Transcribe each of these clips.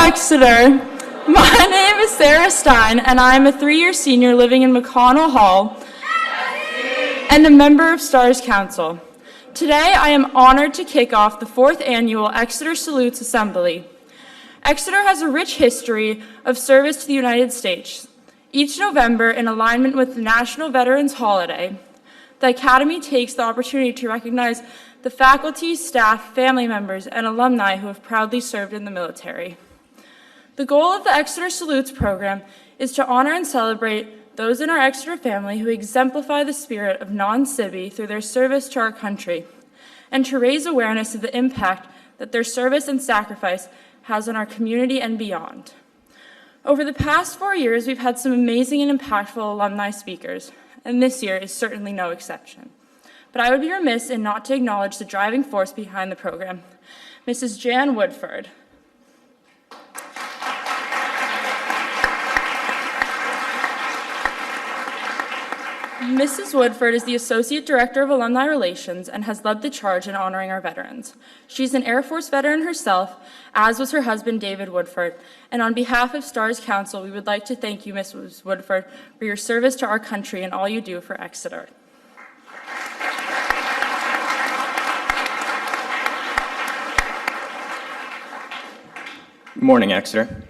Exeter. My name is Sarah Stein, and I am a 3-year senior living in McConnell Hall and a member of STARS Council. Today, I am honored to kick off the 4th annual Exeter Salutes Assembly. Exeter has a rich history of service to the United States. Each November, in alignment with the National Veterans Holiday, the Academy takes the opportunity to recognize the faculty, staff, family members, and alumni who have proudly served in the military. The goal of the Exeter Salutes program is to honor and celebrate those in our Exeter family who exemplify the spirit of non-civi through their service to our country, and to raise awareness of the impact that their service and sacrifice has on our community and beyond. Over the past 4 years, we've had some amazing and impactful alumni speakers, and this year is certainly no exception. But I would be remiss in not to acknowledge the driving force behind the program, Mrs. Jan Woodford. Mrs. Woodford is the Associate Director of Alumni Relations and has led the charge in honoring our veterans. She's an Air Force veteran herself, as was her husband, David Woodford. And on behalf of STARS Council, we would like to thank you, Mrs. Woodford, for your service to our country and all you do for Exeter. Good morning, Exeter.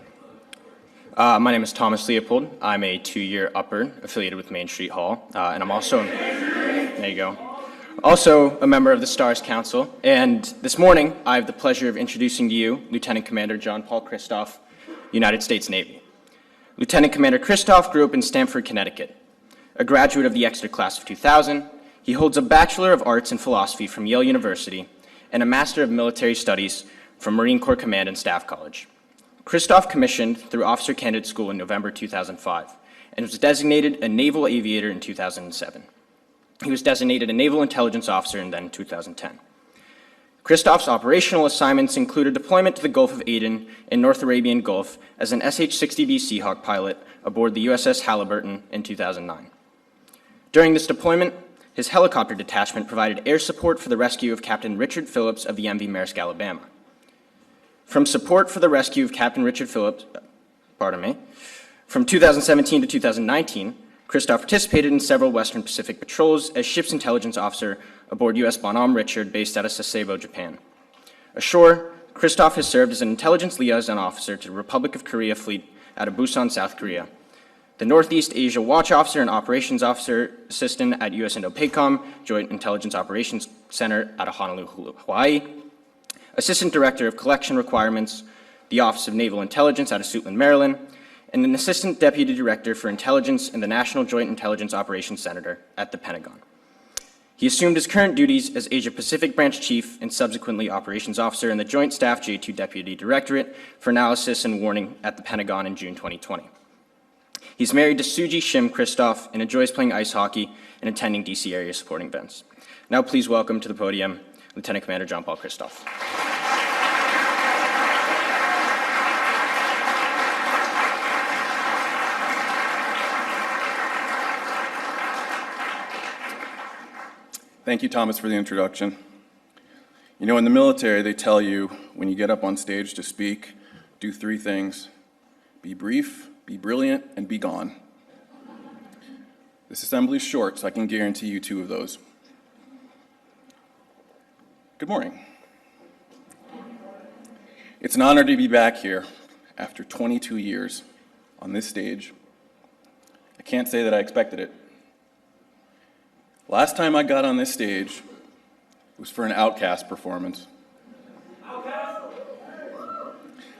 My name is Thomas Leopold. I'm a 2-year upper affiliated with Main Street Hall, and I'm also, there you go, also a member of the STARS Council. And this morning, I have the pleasure of introducing to you Lieutenant Commander John Paul Kristoff, United States Navy. Lieutenant Commander Kristoff grew up in Stamford, Connecticut. A graduate of the Exeter class of 2000, he holds a Bachelor of Arts in Philosophy from Yale University and a Master of Military Studies from Marine Corps Command and Staff College. Kristoff commissioned through Officer Candidate School in November 2005 and was designated a naval aviator in 2007. He was designated a naval intelligence officer in 2010. Kristoff's operational assignments included deployment to the Gulf of Aden and North Arabian Gulf as an SH-60B Seahawk pilot aboard the USS Halliburton in 2009. During this deployment, his helicopter detachment provided air support for the rescue of Captain Richard Phillips of the MV Maersk, Alabama. From support for the rescue of Captain Richard Phillips, from 2017 to 2019, Kristoff participated in several Western Pacific patrols as ship's intelligence officer aboard U.S. Bonhomme Richard, based out of Sasebo, Japan. Ashore, Kristoff has served as an intelligence liaison officer to the Republic of Korea Fleet out of Busan, South Korea, the Northeast Asia Watch Officer and Operations Officer Assistant at U.S. Indo-PACOM Joint Intelligence Operations Center out of Honolulu, Hawaii, Assistant Director of Collection Requirements, the Office of Naval Intelligence out of Suitland, Maryland, and an Assistant Deputy Director for Intelligence in the National Joint Intelligence Operations Center at the Pentagon. He assumed his current duties as Asia Pacific Branch Chief and subsequently Operations Officer in the Joint Staff J2 Deputy Directorate for Analysis and Warning at the Pentagon in June 2020. He's married to Suji Shim Kristoff and enjoys playing ice hockey and attending DC area supporting events. Now please welcome to the podium Lieutenant Commander John Paul Kristoff. Thank you, Thomas, for the introduction. You know, in the military, they tell you when you get up on stage to speak, do 3 things: be brief, be brilliant, and be gone. This assembly is short, so I can guarantee you 2 of those. Good morning. It's an honor to be back here after 22 years on this stage. I can't say that I expected it. Last time I got on this stage was for an Outkast performance.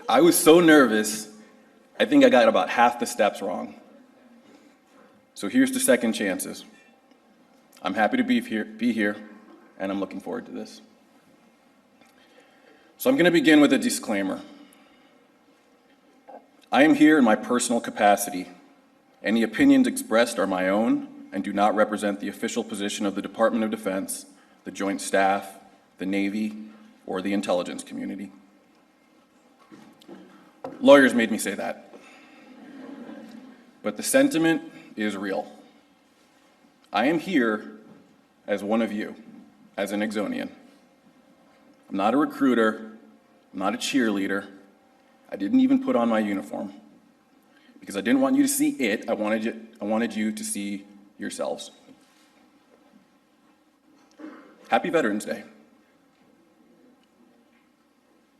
I was so nervous, I think I got about half the steps wrong. So here's to second chances. I'm happy to be here, and I'm looking forward to this. So I'm going to begin with a disclaimer. I am here in my personal capacity. Any opinions expressed are my own and do not represent the official position of the Department of Defense, the Joint Staff, the Navy, or the intelligence community. Lawyers made me say that. But the sentiment is real. I am here as one of you, as an Exonian. I'm not a recruiter, I'm not a cheerleader, I didn't even put on my uniform because I didn't want you to see it. I wanted you to see yourselves. Happy Veterans Day.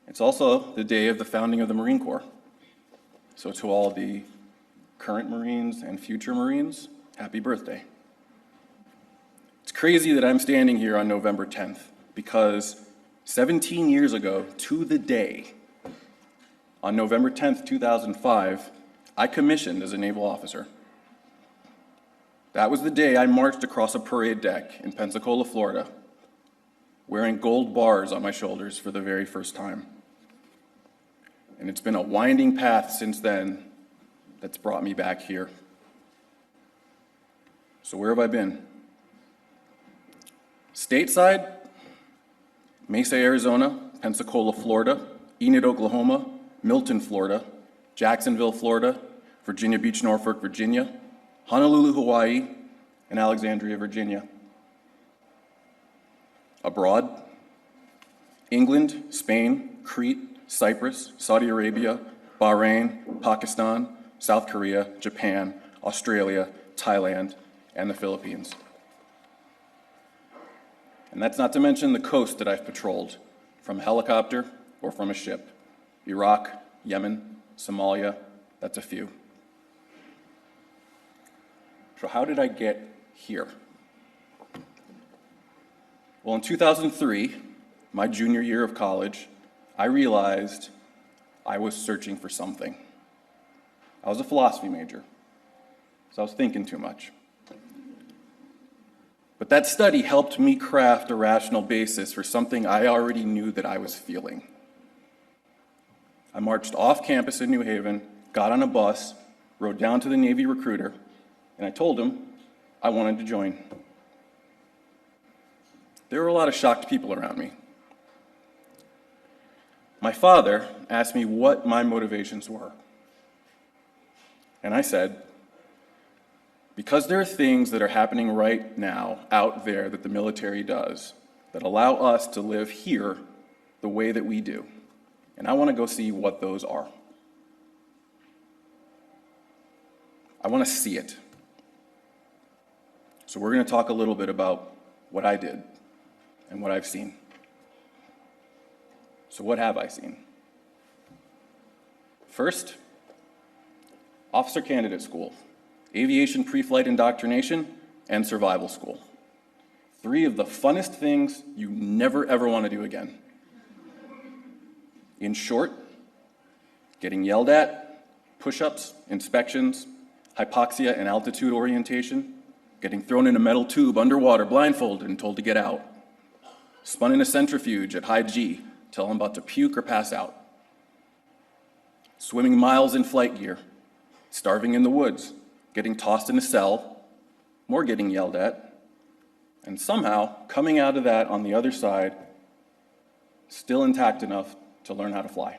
It's also the day of the founding of the Marine Corps. So to all the current Marines and future Marines, happy birthday. It's crazy that I'm standing here on November 10th because 17 years ago to the day, on November 10th, 2005, I commissioned as a naval officer. That was the day I marched across a parade deck in Pensacola, Florida, wearing gold bars on my shoulders for the very first time. And it's been a winding path since then that's brought me back here. So where have I been? Stateside, Mesa, Arizona, Pensacola, Florida, Enid, Oklahoma, Milton, Florida, Jacksonville, Florida, Virginia Beach, Norfolk, Virginia, Honolulu, Hawaii, and Alexandria, Virginia. Abroad, England, Spain, Crete, Cyprus, Saudi Arabia, Bahrain, Pakistan, South Korea, Japan, Australia, Thailand, and the Philippines. And that's not to mention the coast that I've patrolled, from helicopter or from a ship. Iraq, Yemen, Somalia, that's a few. So how did I get here? Well, in 2003, my junior year of college, I realized I was searching for something. I was a philosophy major, so I was thinking too much. But that study helped me craft a rational basis for something I already knew that I was feeling. I marched off campus in New Haven, got on a bus, rode down to the Navy recruiter, and I told him I wanted to join. There were a lot of shocked people around me. My father asked me what my motivations were. And I said, because there are things that are happening right now out there that the military does that allow us to live here the way that we do. And I want to go see what those are. I want to see it. So we're going to talk a little bit about what I did and what I've seen. So what have I seen? First, Officer Candidate School, Aviation Pre-Flight Indoctrination, and Survival School. 3 of the funnest things you never ever want to do again. In short, getting yelled at, push-ups, inspections, hypoxia and altitude orientation, getting thrown in a metal tube underwater blindfolded and told to get out, spun in a centrifuge at high G till I'm about to puke or pass out, swimming miles in flight gear, starving in the woods, getting tossed in a cell, more getting yelled at, and somehow coming out of that on the other side, still intact enough to learn how to fly.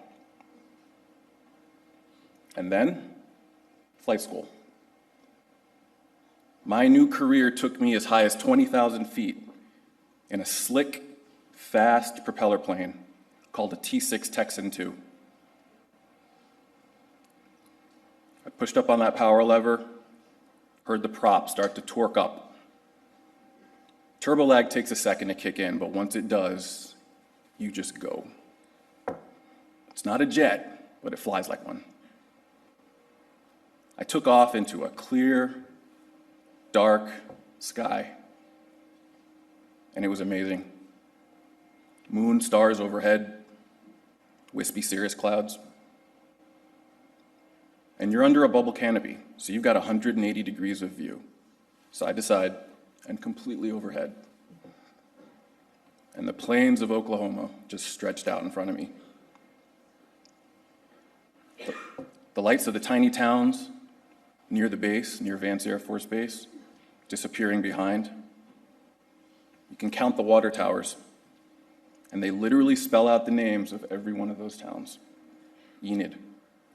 And then, flight school. My new career took me as high as 20,000 feet in a slick, fast propeller plane called a T-6 Texan II. I pushed up on that power lever, heard the prop start to torque up. Turbo lag takes a second to kick in, but once it does, you just go. It's not a jet, but it flies like one. I took off into a clear, dark sky, and it was amazing. Moon, stars overhead, wispy cirrus clouds. And you're under a bubble canopy, so you've got 180 degrees of view, side to side and completely overhead. And the plains of Oklahoma just stretched out in front of me. The lights of the tiny towns near the base, near Vance Air Force Base, disappearing behind. You can count the water towers, and they literally spell out the names of every one of those towns. Enid,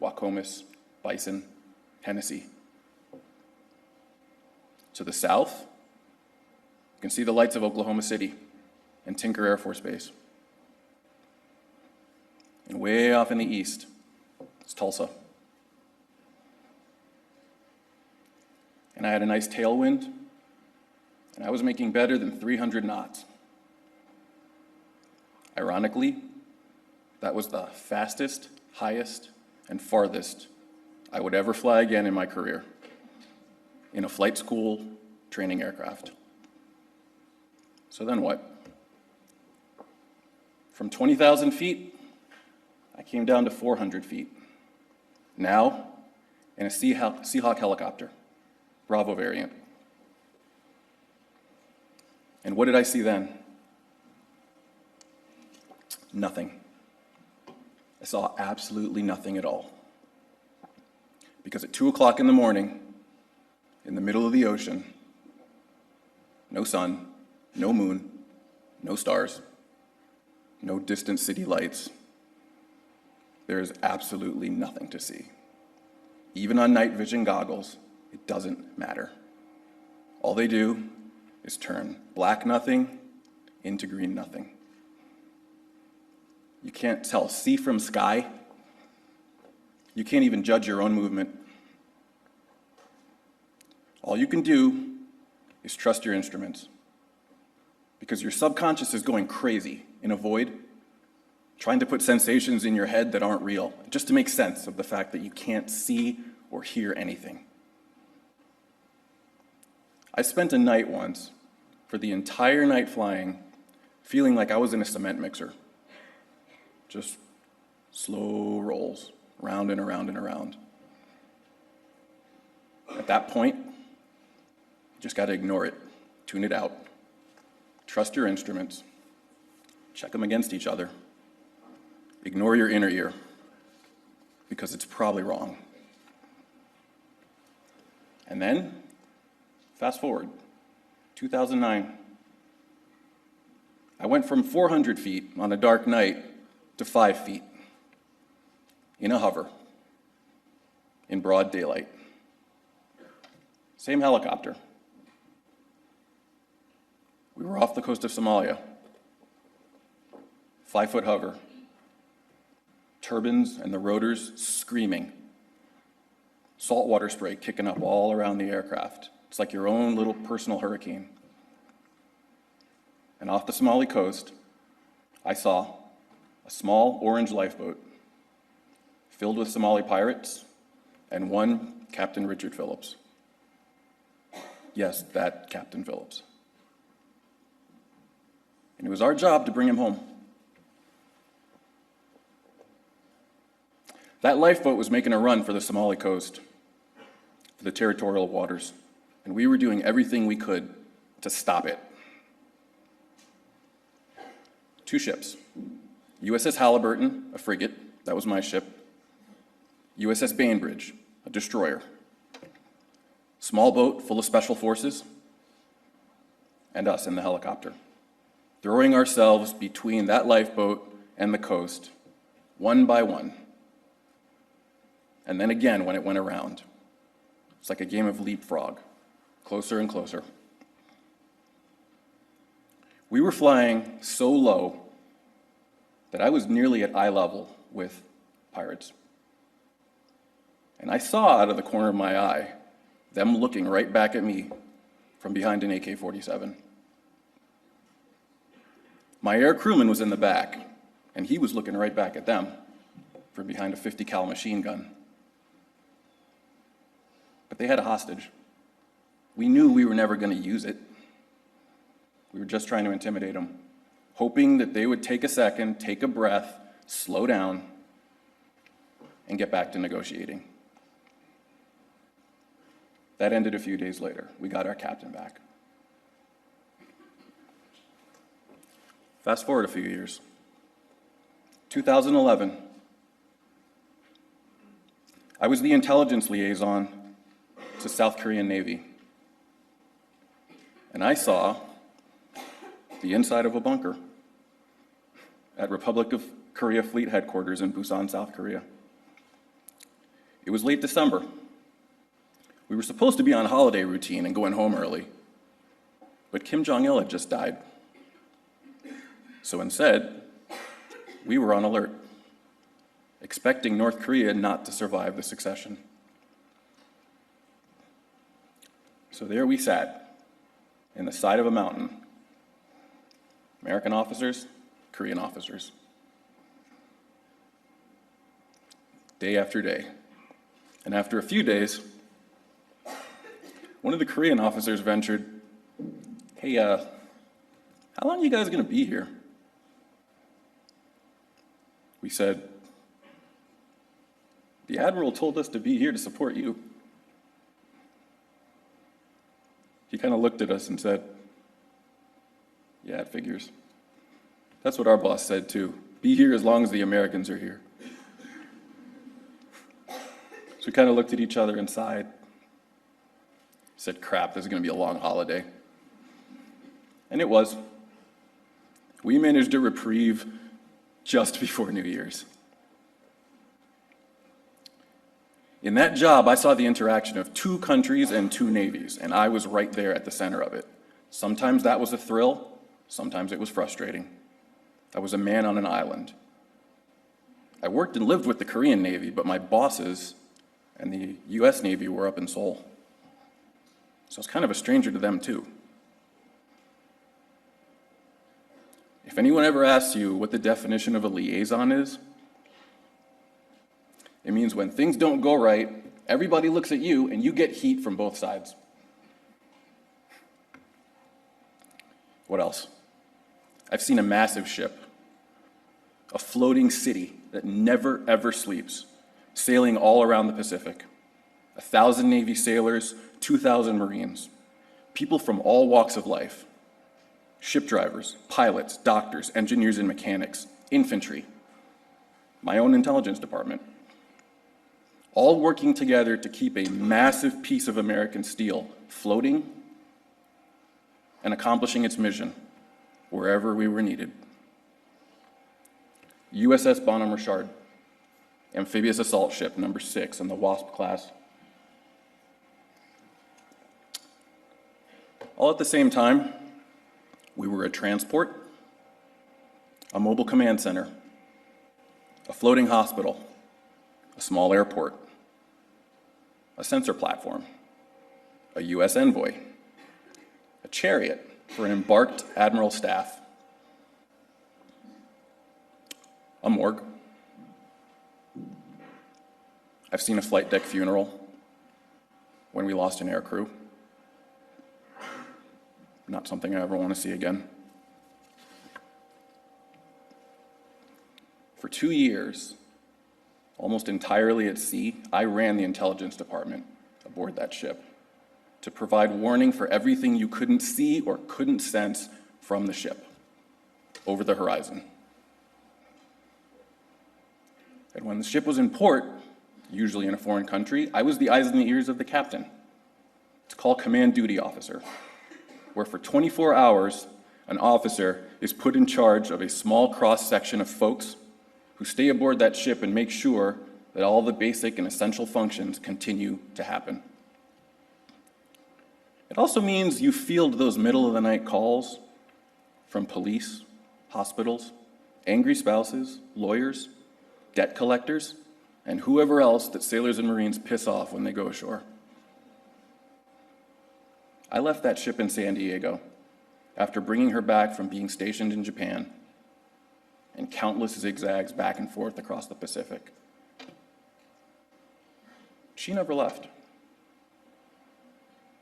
Wacomis, Bison, Hennessy. To the south, you can see the lights of Oklahoma City and Tinker Air Force Base. And way off in the east, It's Tulsa. And I had a nice tailwind, and I was making better than 300 knots. Ironically, that was the fastest, highest, and farthest I would ever fly again in my career in a flight school training aircraft. So then what? From 20,000 feet, I came down to 400 feet. Now, in a Seahawk helicopter, Bravo variant. And what did I see then? Nothing. I saw absolutely nothing at all. Because at 2 o'clock in the morning, in the middle of the ocean, no sun, no moon, no stars, no distant city lights, there is absolutely nothing to see. Even on night vision goggles, it doesn't matter. All they do is turn black nothing into green nothing. You can't tell sea from sky. You can't even judge your own movement. All you can do is trust your instruments, because your subconscious is going crazy in a void, trying to put sensations in your head that aren't real, just to make sense of the fact that you can't see or hear anything. I spent a night once, for the entire night flying, feeling like I was in a cement mixer. Just slow rolls, round and around and around. At that point, you just got to ignore it, tune it out, trust your instruments, check them against each other, ignore your inner ear, because it's probably wrong. And then, fast forward, 2009. I went from 400 feet on a dark night to 5 feet in a hover in broad daylight. Same helicopter. We were off the coast of Somalia. 5-foot hover. Turbines and the rotors screaming. Saltwater spray kicking up all around the aircraft. It's like your own little personal hurricane. And off the Somali coast, I saw a small orange lifeboat filled with Somali pirates and one Captain Richard Phillips. Yes, that Captain Phillips. And it was our job to bring him home. That lifeboat was making a run for the Somali coast, for the territorial waters, and we were doing everything we could to stop it. 2 ships, USS Halliburton, a frigate, that was my ship, USS Bainbridge, a destroyer, small boat full of special forces, and us in the helicopter, throwing ourselves between that lifeboat and the coast, one by one. And then again when it went around. It's like a game of leapfrog, closer and closer. We were flying so low that I was nearly at eye level with pirates. And I saw out of the corner of my eye them looking right back at me from behind an AK-47. My air crewman was in the back, and he was looking right back at them from behind a .50 cal machine gun. But they had a hostage. We knew we were never going to use it. We were just trying to intimidate them, hoping that they would take a second, take a breath, slow down, and get back to negotiating. That ended a few days later. We got our captain back. Fast forward a few years. 2011. I was the intelligence liaison to South Korean Navy. And I saw the inside of a bunker at Republic of Korea Fleet Headquarters in Busan, South Korea. It was late December. We were supposed to be on holiday routine and going home early, but Kim Jong-il had just died. So instead, we were on alert, expecting North Korea not to survive the succession. So there we sat, in the side of a mountain. American officers, Korean officers. Day after day. And after a few days, one of the Korean officers ventured, "Hey, how long are you guys going to be here?" We said, "The Admiral told us to be here to support you." He kind of looked at us and said, "Yeah, it figures. That's what our boss said too. Be here as long as the Americans are here." So we kind of looked at each other and sighed. Said, "Crap, this is going to be a long holiday." And it was. We managed a reprieve just before New Year's. In that job, I saw the interaction of two countries and two navies, and I was right there at the center of it. Sometimes that was a thrill, sometimes it was frustrating. I was a man on an island. I worked and lived with the Korean Navy, but my bosses and the US Navy were up in Seoul. So I was kind of a stranger to them too. If anyone ever asks you what the definition of a liaison is, it means when things don't go right, everybody looks at you and you get heat from both sides. What else? I've seen a massive ship, a floating city that never ever sleeps, sailing all around the Pacific. 1,000 Navy sailors, 2,000 Marines, people from all walks of life. Ship drivers, pilots, doctors, engineers and mechanics, infantry, my own intelligence department, all working together to keep a massive piece of American steel floating and accomplishing its mission wherever we were needed. USS Bonhomme Richard, amphibious assault ship number 6 in the Wasp class. All at the same time, we were a transport, a mobile command center, a floating hospital, a small airport, a sensor platform, a U.S. envoy, a chariot for an embarked admiral staff, a morgue. I've seen a flight deck funeral when we lost an air crew. Not something I ever want to see again. For 2 years, almost entirely at sea, I ran the intelligence department aboard that ship to provide warning for everything you couldn't see or couldn't sense from the ship over the horizon. And when the ship was in port, usually in a foreign country, I was the eyes and the ears of the captain. It's called command duty officer, where for 24 hours, an officer is put in charge of a small cross-section of folks who stay aboard that ship and make sure that all the basic and essential functions continue to happen. It also means you field those middle-of-the-night calls from police, hospitals, angry spouses, lawyers, debt collectors, and whoever else that sailors and Marines piss off when they go ashore. I left that ship in San Diego after bringing her back from being stationed in Japan and countless zigzags back and forth across the Pacific. She never left.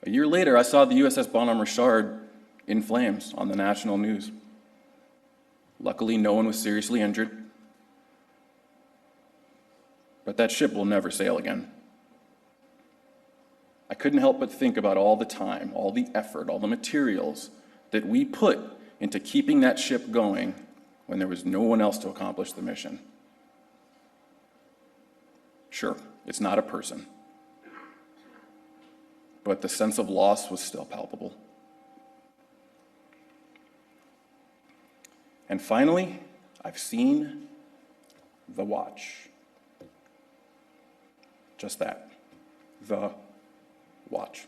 A year later, I saw the USS Bonhomme Richard in flames on the national news. Luckily, no one was seriously injured, but that ship will never sail again. I couldn't help but think about all the time, all the effort, all the materials that we put into keeping that ship going when there was no one else to accomplish the mission. Sure, it's not a person, but the sense of loss was still palpable. And finally, I've seen the watch. Just that, the watch.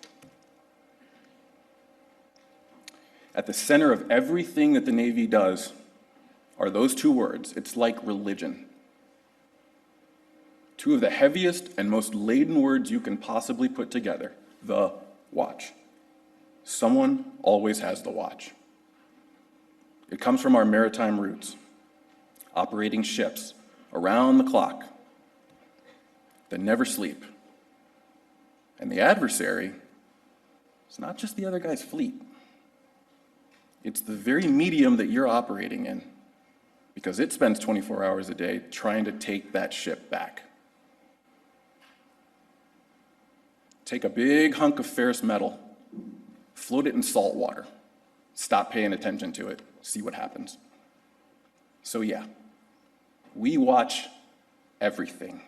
At the center of everything that the Navy does are those two words. It's like religion. Two of the heaviest and most laden words you can possibly put together, the watch. Someone always has the watch. It comes from our maritime roots, operating ships around the clock that never sleep. And the adversary is not just the other guy's fleet. It's the very medium that you're operating in, because it spends 24 hours a day trying to take that ship back. Take a big hunk of ferrous metal, float it in salt water, stop paying attention to it, see what happens. So yeah, we watch everything.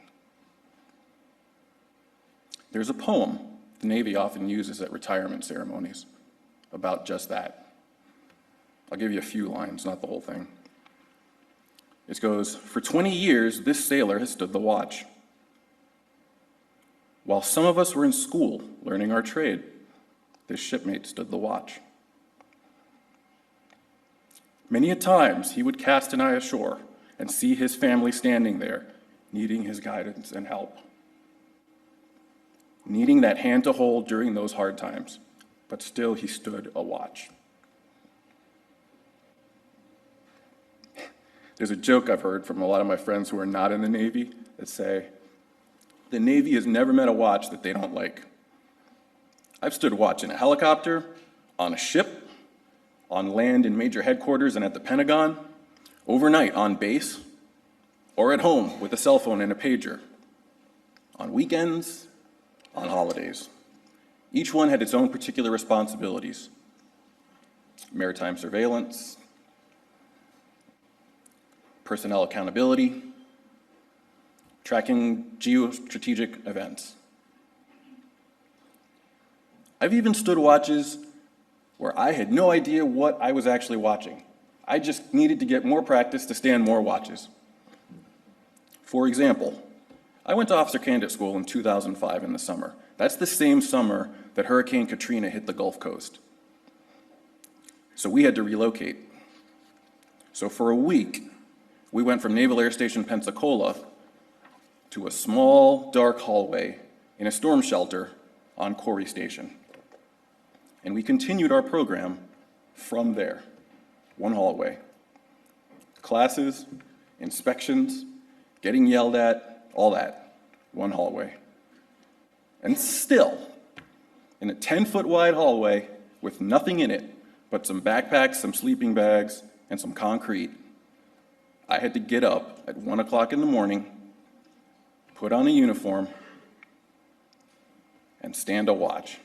There's a poem the Navy often uses at retirement ceremonies about just that. I'll give you a few lines, not the whole thing. It goes, "For 20 years, this sailor has stood the watch. While some of us were in school learning our trade, this shipmate stood the watch. Many a times he would cast an eye ashore and see his family standing there, needing his guidance and help. Needing that hand to hold during those hard times, but still he stood a watch." There's a joke I've heard from a lot of my friends who are not in the Navy that say, the Navy has never met a watch that they don't like. I've stood watch in a helicopter, on a ship, on land in major headquarters and at the Pentagon, overnight on base, or at home with a cell phone and a pager, on weekends, on holidays. Each one had its own particular responsibilities. Maritime surveillance, personnel accountability, tracking geostrategic events. I've even stood watches where I had no idea what I was actually watching. I just needed to get more practice to stand more watches. For example, I went to officer candidate school in 2005 in the summer. That's the same summer that Hurricane Katrina hit the Gulf Coast. So we had to relocate. So for a week, we went from Naval Air Station Pensacola to a small, dark hallway in a storm shelter on Corey Station. And we continued our program from there, one hallway. Classes, inspections, getting yelled at, all that, one hallway. And still, in a 10-foot wide hallway with nothing in it but some backpacks, some sleeping bags, and some concrete, I had to get up at 1 o'clock in the morning, put on a uniform, and stand a watch.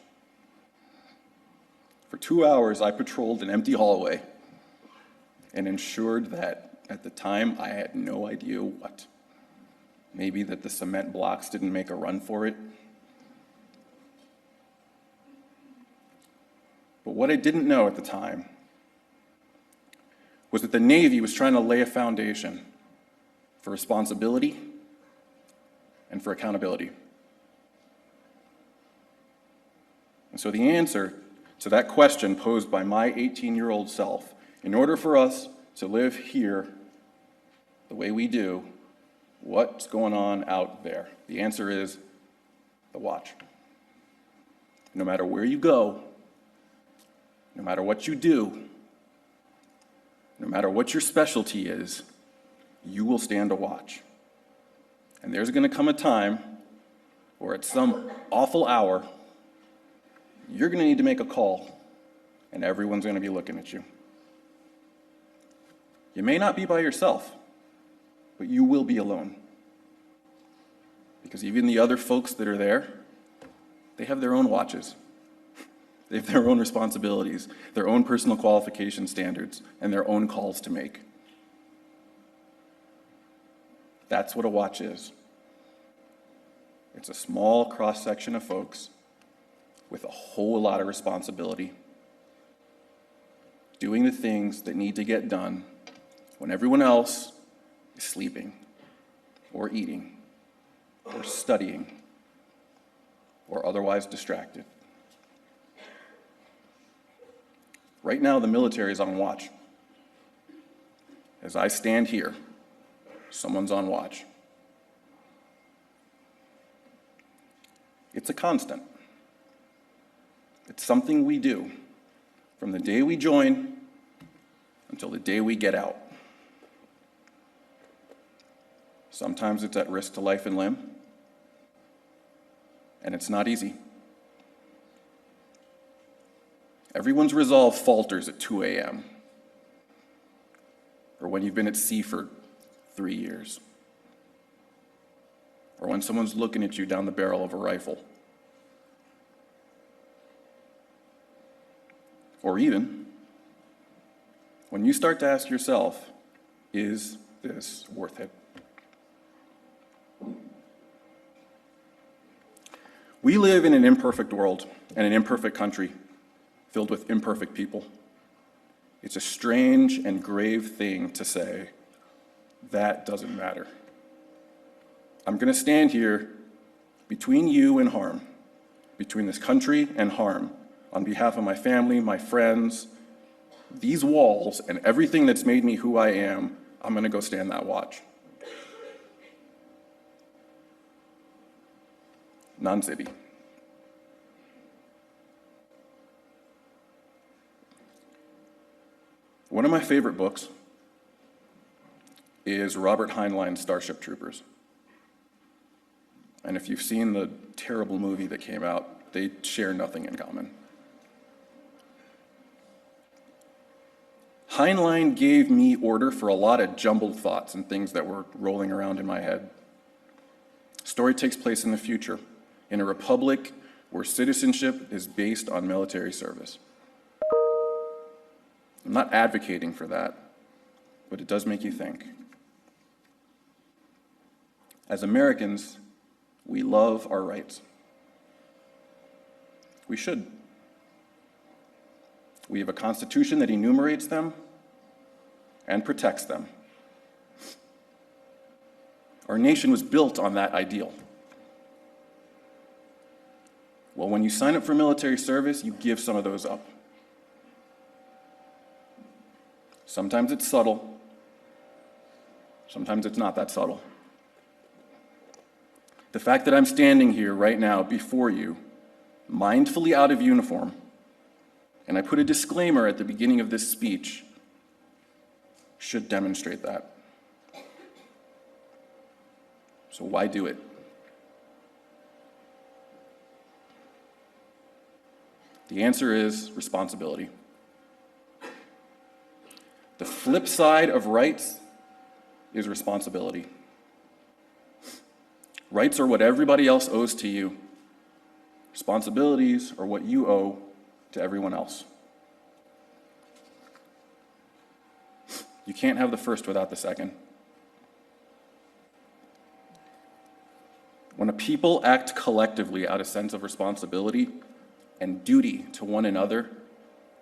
For 2 hours, I patrolled an empty hallway and ensured that, at the time, I had no idea what. Maybe that the cement blocks didn't make a run for it. But what I didn't know at the time was that the Navy was trying to lay a foundation for responsibility and for accountability. And so the answer to that question posed by my 18-year-old self, in order for us to live here the way we do, what's going on out there? The answer is the watch. No matter where you go, no matter what you do, no matter what your specialty is, you will stand a watch. And there's going to come a time where at some awful hour, you're going to need to make a call, and everyone's going to be looking at you. You may not be by yourself, but you will be alone. Because even the other folks that are there, they have their own watches. They have their own responsibilities, their own personal qualification standards, and their own calls to make. That's what a watch is. It's a small cross-section of folks with a whole lot of responsibility, doing the things that need to get done when everyone else is sleeping, or eating, or studying, or otherwise distracted. Right now, the military is on watch. As I stand here, someone's on watch. It's a constant. It's something we do from the day we join until the day we get out. Sometimes it's at risk to life and limb, and it's not easy. Everyone's resolve falters at 2 a.m. or when you've been at sea for 3 years, or when someone's looking at you down the barrel of a rifle, or even when you start to ask yourself, is this worth it? We live in an imperfect world and an imperfect country filled with imperfect people. It's a strange and grave thing to say, that doesn't matter. I'm going to stand here between you and harm, between this country and harm, on behalf of my family, my friends, these walls, and everything that's made me who I am. I'm going to go stand that watch. Non-city. One of my favorite books is Robert Heinlein's Starship Troopers. And if you've seen the terrible movie that came out, they share nothing in common. Heinlein gave me order for a lot of jumbled thoughts and things that were rolling around in my head. The story takes place in the future, in a republic where citizenship is based on military service. I'm not advocating for that, but it does make you think. As Americans, we love our rights. We should. We have a constitution that enumerates them and protects them. Our nation was built on that ideal. Well, when you sign up for military service, you give some of those up. Sometimes it's subtle. Sometimes it's not that subtle. The fact that I'm standing here right now before you, mindfully out of uniform, and I put a disclaimer at the beginning of this speech, should demonstrate that. So why do it? The answer is responsibility. The flip side of rights is responsibility. Rights are what everybody else owes to you. Responsibilities are what you owe to everyone else. You can't have the first without the second. When a people act collectively out of sense of responsibility and duty to one another,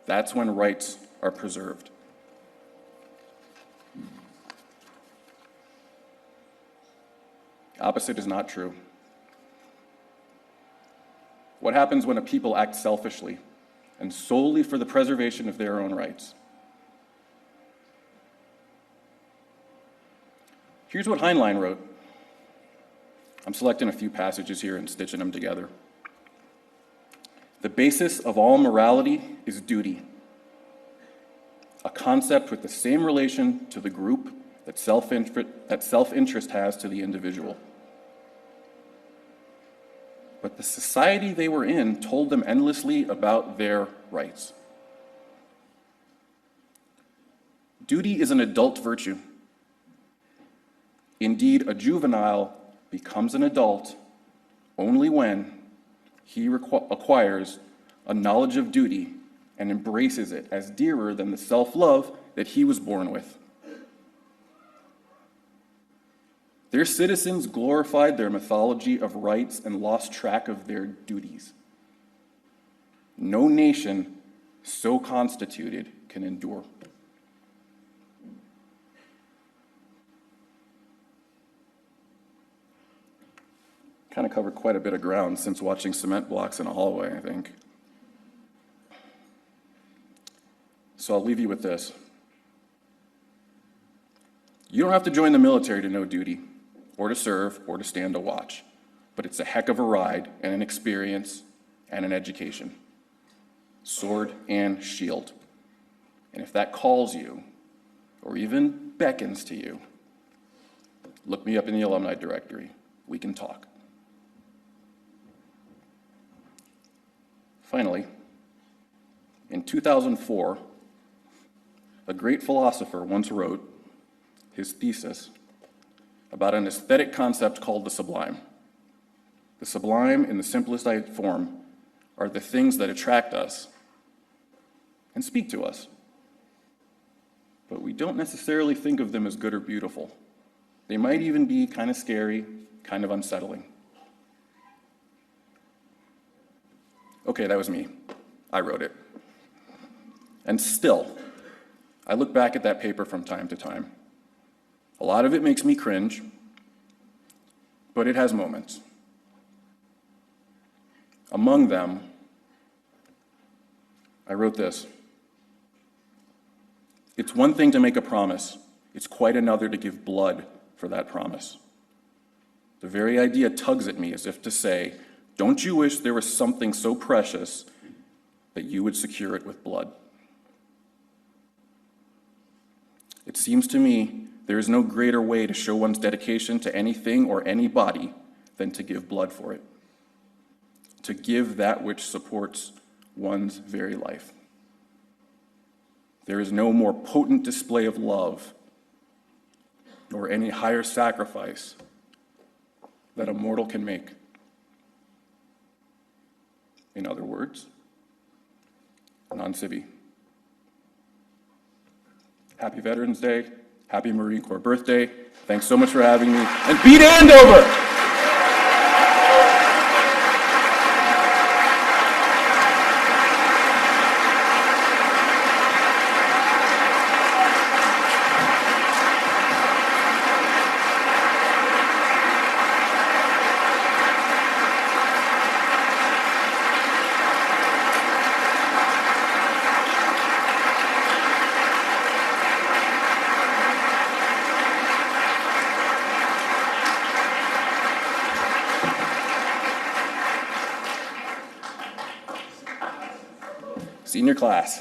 that's when rights are preserved. Opposite is not true. What happens when a people act selfishly and solely for the preservation of their own rights? Here's what Heinlein wrote. I'm selecting a few passages here and stitching them together. The basis of all morality is duty, a concept with the same relation to the group that self-interest has to the individual. But the society they were in told them endlessly about their rights. Duty is an adult virtue. Indeed, a juvenile becomes an adult only when he acquires a knowledge of duty and embraces it as dearer than the self-love that he was born with. Their citizens glorified their mythology of rights and lost track of their duties. No nation so constituted can endure. Kind of covered quite a bit of ground since watching cement blocks in a hallway, I think. So I'll leave you with this. You don't have to join the military to know duty, or to serve, or to stand a watch. but it's a heck of a ride and an experience and an education. Sword and shield. And if that calls you, or even beckons to you, look me up in the alumni directory. We can talk. Finally, in 2004, a great philosopher once wrote his thesis about an aesthetic concept called the sublime. The sublime, in the simplest form, are the things that attract us and speak to us. But we don't necessarily think of them as good or beautiful. They might even be kind of scary, kind of unsettling. Okay, that was me. I wrote it. And still, I look back at that paper from time to time. A lot of it makes me cringe, but it has moments. Among them, I wrote this. It's one thing to make a promise. It's quite another to give blood for that promise. The very idea tugs at me as if to say, don't you wish there was something so precious that you would secure it with blood? It seems to me there is no greater way to show one's dedication to anything or anybody than to give blood for it. To give that which supports one's very life. There is no more potent display of love, nor any higher sacrifice that a mortal can make. In other words, non-civi. Happy Veterans Day, happy Marine Corps birthday. Thanks so much for having me, and beat Andover! Senior class.